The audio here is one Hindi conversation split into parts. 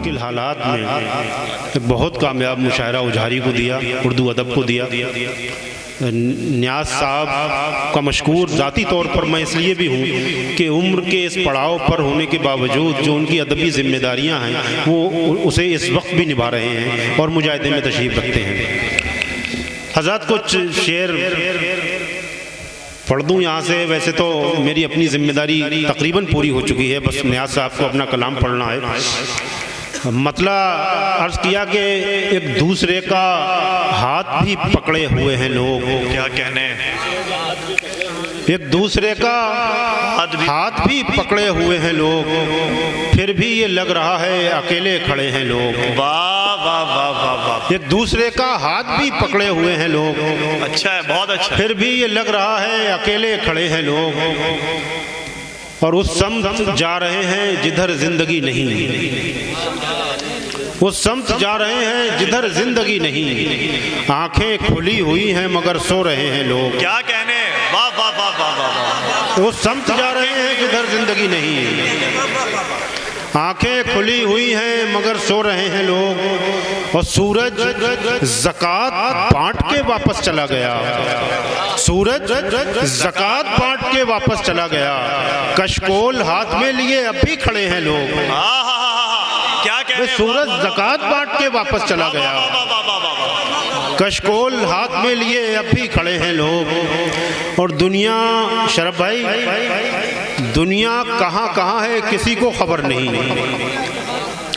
मुश्किल हालात में एक बहुत कामयाब मुशायरा उजारी को दिया, उर्दू अदब को दिया। न्याज साहब का मशकूर ज़ाती तौर पर मैं इसलिए भी हूँ कि उम्र के इस पड़ाव पर होने के बावजूद जो उनकी अदबी जिम्मेदारियाँ हैं वो उसे इस वक्त भी निभा रहे हैं और मुजाहिदे में तशरीफ़ रखते हैं। हज़रत कुछ शेर पढ़ दूँ यहाँ से। वैसे तो मेरी अपनी जिम्मेदारी तकरीबन पूरी हो चुकी है, बस न्याज साहब को अपना कलाम पढ़ना है। मतला अर्ज़ किया कि एक दूसरे का हाथ भी पकड़े हुए हैं लोग। क्या कहने, एक दूसरे का हाथ भी पकड़े हुए हैं लोग, फिर भी ये लग रहा है अकेले खड़े हैं लोग। वाह वाह वाह वाह वाह। एक दूसरे का हाथ भी पकड़े हुए हैं लोग, अच्छा है, बहुत अच्छा। फिर भी ये लग रहा है अकेले खड़े हैं लोग। और उस समत जा रहे हैं जिधर जिंदगी नहीं, उस समत जा रहे हैं जिधर जिंदगी नहीं। आंखें खुली हुई हैं मगर सो रहे हैं लोग। क्या कहने, वाह वाह वाह वाह वाह। उस समत जा रहे हैं जिधर जिंदगी नहीं। आंखें खुली हुई हैं मगर सो रहे हैं लोग। और सूरज ज़कात बांट के वापस चला गया, सूरज ज़कात बांट के वापस चला गया। कशकोल हाथ में लिए अब भी खड़े हैं लोग। क्या कहने, सूरज ज़कात बांट के वापस चला गया। कशकोल हाथ में लिए अब भी खड़े हैं लोग। और दुनिया, शरफ भाई, दुनिया कहाँ कहाँ है किसी को खबर नहीं।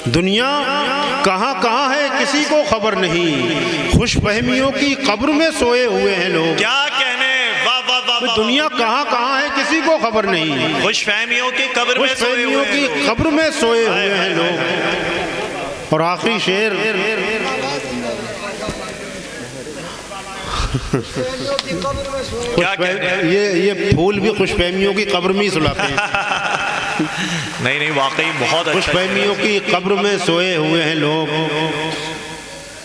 दुनिया कहाँ कहाँ है किसी को खबर नहीं। खुशफहमियों की कब्र में सोए हुए हैं लोग। क्या कहने, वाह वाह वाह। दुनिया कहाँ कहाँ है किसी को खबर नहीं। खुशफहमियों की कब्र में सोए हुए हैं, की कब्र में सोए हुए हैं लोग। और आखिरी शेर, क्या कहने, ये फूल भी खुशफहमियों की कब्र में ही सुलाते हैं। नहीं नहीं, वाकई बहुत अच्छा। खुशफहमियों की कब्र में सोए हुए हैं लोग।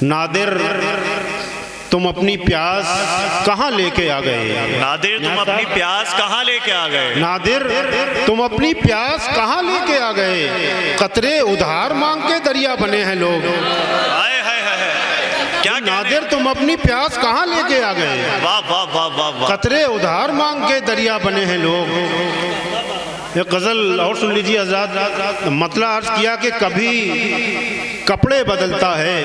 नादिर तुम अपनी प्यास कहाँ लेके आ गए। नादिर तुम अपनी प्यास कहाँ लेके आ गए। नादिर तुम अपनी प्यास कहाँ लेके आ गए। कतरे उधार मांग के दरिया बने हैं लोग। हाय हाय हाय। क्या नादिर तुम अपनी प्यास कहाँ लेके आ गए। वाह वाह वाह वाह वाह। कतरे उधार मांग के दरिया बने हैं लोग। एक गज़ल और सुन लीजिए आज़ाद। मतलब अर्ज़ किया कि कभी कपड़े बदलता है,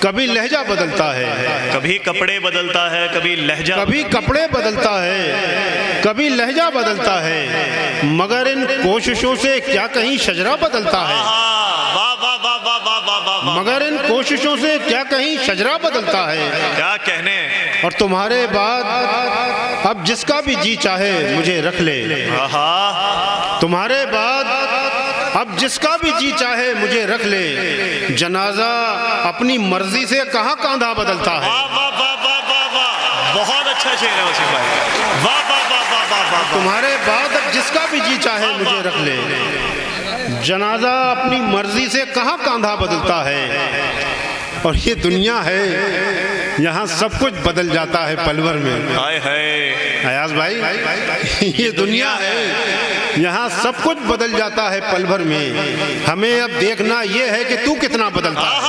कभी लहजा बदलता है। कभी कपड़े बदलता है, कभी लहजा। कभी कपड़े बदलता है, कभी लहजा बदलता है। मगर इन कोशिशों से क्या कहीं शजरा बदलता है। वाह वाह वाह वाह वाह वाह वाह। मगर इन कोशिशों से क्या कहीं शजरा बदलता है। क्या कहने। और तुम्हारे बाद अब जिसका भी जी चाहे मुझे रख ले। तुम्हारे बाद अब जिसका भी जी चाहे मुझे रख ले। जनाजा अपनी मर्जी से कहाँ कांधा बदलता है। वाह वाह वाह वाह वाह वाह। बहुत अच्छा शेर है वसीम भाई। वाह वाह वाह वाह वाह वाह। तुम्हारे बाद अब जिसका भी जी चाहे मुझे रख ले। जनाजा अपनी मर्जी से कहाँ कांधा बदलता है। और ये दुनिया है, यहाँ सब कुछ बदल जाता है पल भर में। हाय हाय अयाज भाई, ये दुनिया है, यहाँ सब कुछ बदल जाता है पल भर में। हमें अब देखना ये है कि तू कितना बदलता है।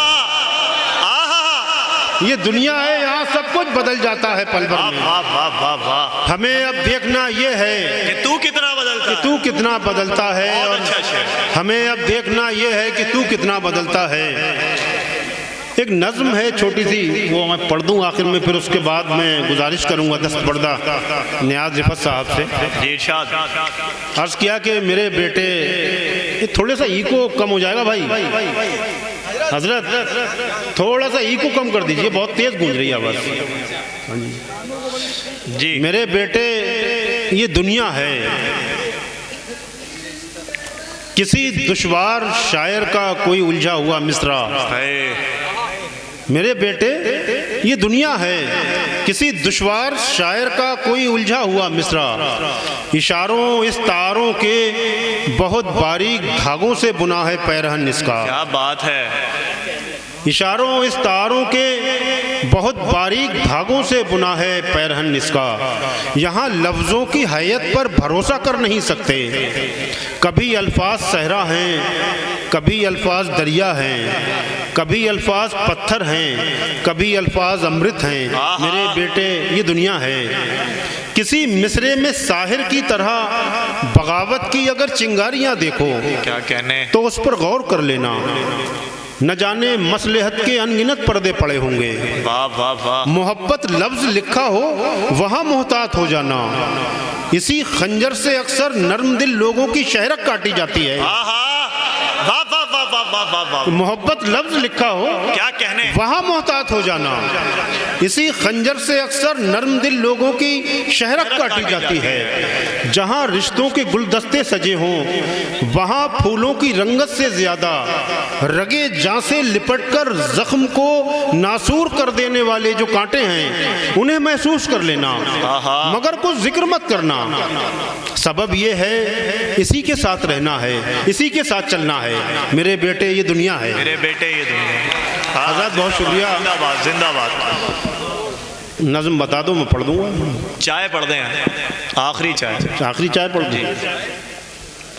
ये दुनिया है, यहाँ सब कुछ बदल जाता है पल भर में। वाह वाह वाह वाह। हमें अब देखना ये है कि तू कितना बदलता है। तू कितना बदलता है। और अच्छा शेर। हमें अब देखना ये है कि तू कितना बदलता है। एक नज़्म है छोटी सी, वो मैं पढ़ दूँ आखिर में, फिर उसके बाद मैं गुजारिश करूँगा दस्तबरदा नियाज़ रिफत साहब से। जी इरशाद। अर्ज़ किया कि मेरे बेटे, ये थोड़ा सा ईको कम हो जाएगा भाई। हजरत थोड़ा सा ईको कम कर दीजिए, बहुत तेज़ गूंज रही है आवाज़। जी मेरे बेटे, ये दुनिया है, किसी दुश्वार शायर का कोई उलझा हुआ मिसरा। मेरे बेटे, ये दुनिया है, किसी दुश्वार शायर का कोई उलझा हुआ मिसरा। इशारों इस तारों के बहुत बारीक धागों से बुना है पैरहन इसका। क्या बात है। इशारों इस तारों के बहुत बारीक धागों से बुना है पैरहन इसका। यहाँ लफ्ज़ों की हैयत पर भरोसा कर नहीं सकते। कभी अल्फाज सहरा हैं, कभी अल्फाज दरिया हैं, कभी अल्फाज पत्थर हैं, कभी अल्फाज अमृत हैं। मेरे बेटे ये दुनिया है। किसी मिसरे में साहिर की तरह बगावत की अगर चिंगारियां देखो, क्या कहने, तो उस पर गौर कर लेना। न जाने मसलहत के अनगिनत पर्दे पड़े होंगे। वाह वाह वाह। मोहब्बत लफ्ज लिखा हो वहां मोहतात हो जाना। इसी खंजर से अक्सर नर्म दिल लोगों की शहरक काटी जाती है। वाह वाह वाह वाह वाह वाह वाह। मोहब्बत लफ्ज लिखा हो, क्या कहने, वहां मोहतात हो जाना। इसी खंजर से अक्सर नर्म दिल लोगों की शहरक काटी जाती है। जहां रिश्तों के गुलदस्ते सजे हों, वहां फूलों की रंगत से ज्यादा रगे जां से लिपटकर जख्म को नासूर कर देने वाले जो कांटे हैं, उन्हें महसूस कर लेना, मगर कुछ जिक्र मत करना। सबब यह है, इसी के साथ रहना है, इसी के साथ चलना है। मेरे बेटे ये दुनिया है। मेरे बेटे ये दुनिया। आजाद, बहुत शुक्रिया। जिंदाबाद जिंदाबाद। नज़म बता दो, मैं पढ़ दूंगा। चाय पढ़ दें, आखिरी चाय। आखिरी चाय पढ़ दूँ?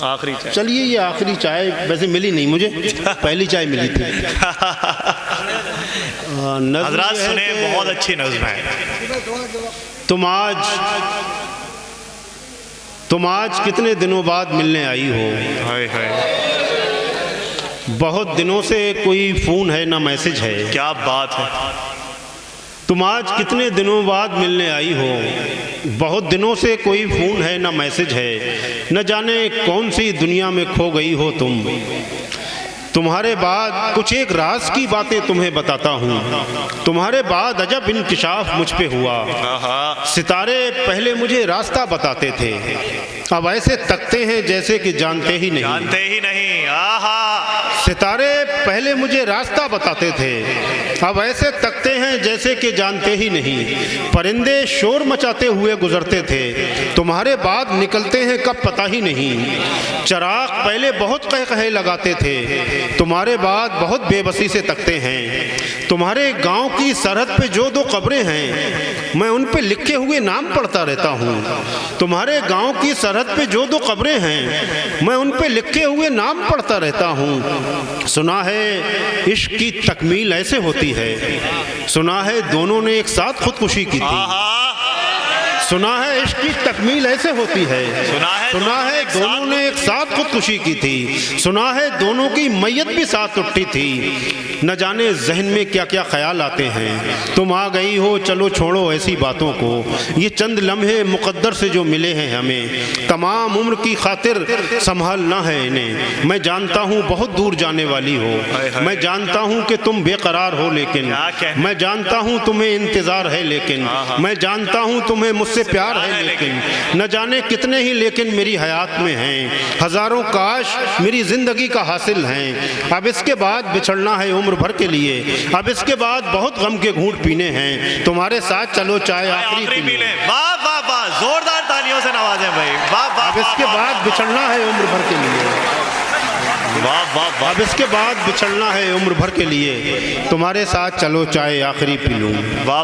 आखिरी चाय। चलिए, ये आखिरी चाय वैसे मिली नहीं मुझे, पहली चाय मिली थी। हजरात सुने, बहुत अच्छी नज़्म है। तुम आज कितने दिनों बाद मिलने आई हो। हाय हाय, बहुत दिनों से कोई फ़ोन है ना मैसेज है। क्या बात है। तुम आज कितने दिनों बाद मिलने आई हो। बहुत दिनों से कोई फ़ोन है ना मैसेज है। न जाने कौन सी दुनिया में खो गई हो तुम। तुम्हारे बाद कुछ एक राज की बातें तुम्हें बताता हूँ। तुम्हारे बाद अजब इंकिशाफ मुझ पे हुआ। सितारे पहले मुझे रास्ता बताते थे, अब ऐसे तकते हैं जैसे कि जानते ही नहीं। जानते ही नहीं। आहा। सितारे पहले मुझे रास्ता बताते थे, अब ऐसे तकते हैं जैसे कि जानते ही नहीं। परिंदे शोर मचाते हुए गुजरते थे, तुम्हारे बाद निकलते हैं कब पता ही नहीं। चिराग पहले बहुत कह लगाते थे, तुम्हारे बाद बहुत बेबसी से तकते हैं। तुम्हारे गांव की सरहद पे जो दो कब्रें हैं, मैं उन पे लिखे हुए नाम पढ़ता रहता हूँ। तुम्हारे गांव की सरहद पे जो दो कब्रें हैं, मैं उन पे लिखे हुए नाम पढ़ता रहता हूँ। सुना है इश्क की तकमील ऐसे होती है। सुना है दोनों ने एक साथ खुदकुशी की थी। सुना है इश्क की तकमील ऐसे होती है। सुना है दोनों ने एक साथ खुदकुशी की थी। सुना है दोनों की मैयत भी साथ उठी थी। न जाने जहन में क्या क्या ख्याल आते हैं। तुम आ गई हो, चलो छोड़ो ऐसी बातों को। ये चंद लम्हे मुकद्दर से जो मिले हैं हमें, तमाम उम्र की खातिर संभालना है इन्हें। मैं जानता हूँ बहुत दूर जाने वाली हो। मैं जानता हूँ कि तुम बेकरार हो, लेकिन मैं जानता हूँ तुम्हें इंतज़ार है, लेकिन मैं जानता हूँ तुम्हें मुझसे प्यार है, लेकिन न जाने कितने ही लेकिन मेरी हयात में हैं। हज़ारों काश मेरी ज़िंदगी का हासिल हैं। अब इसके बाद बिछड़ना है उम्र भर के लिए। अब इसके बाद बहुत गम के घूंट पीने हैं। तुम्हारे साथ चलो चाय आखिरी पी लें। वाह वाह वाह, जोरदार तालियों से नवाजें भाई। वाह वाह। अब इसके बाद बिछड़ना है उम्र भर के लिए। वाह वाह वाह। अब इसके बाद बिछड़ना है उम्र भर के लिए। तुम्हारे साथ चलो चाय आखिरी पी लूँ। वाह।